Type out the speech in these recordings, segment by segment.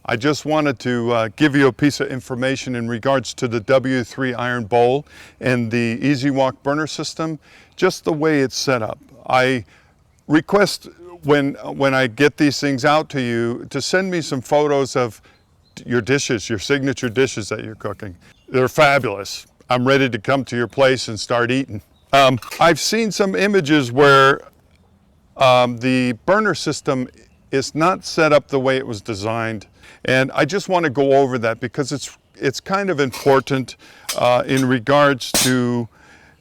I just wanted to give you a piece of information in regards to the W3 iron bowl and the EZ Wok burner system, just the way it's set up. I request when I get these things out to you to send me some photos of your dishes, your signature dishes that you're cooking. They're fabulous. I'm ready to come to your place and start eating. I've seen some images where the burner system is not set up the way it was designed, and I just want to go over that because it's kind of important in regards to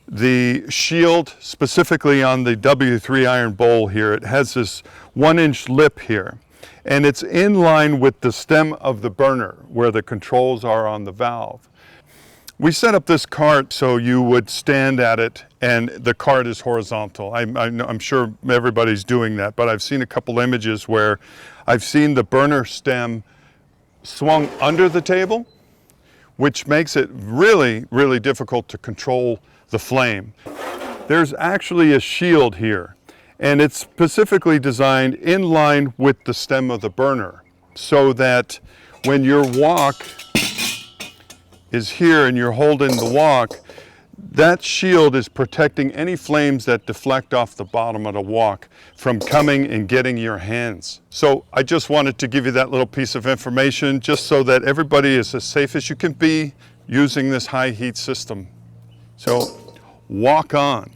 the shield, specifically on the W3 iron bowl here. It has this 1-inch lip here, and it's in line with the stem of the burner where the controls are on the valve. We set up this cart so you would stand at it and the cart is horizontal. I'm sure everybody's doing that, but I've seen a couple images where I've seen the burner stem swung under the table, which makes it really, really difficult to control the flame. There's actually a shield here, and it's specifically designed in line with the stem of the burner so that when your wok is here and you're holding the wok, that shield is protecting any flames that deflect off the bottom of the wok from coming and getting your hands. So I just wanted to give you that little piece of information just so that everybody is as safe as you can be using this high heat system. So walk on.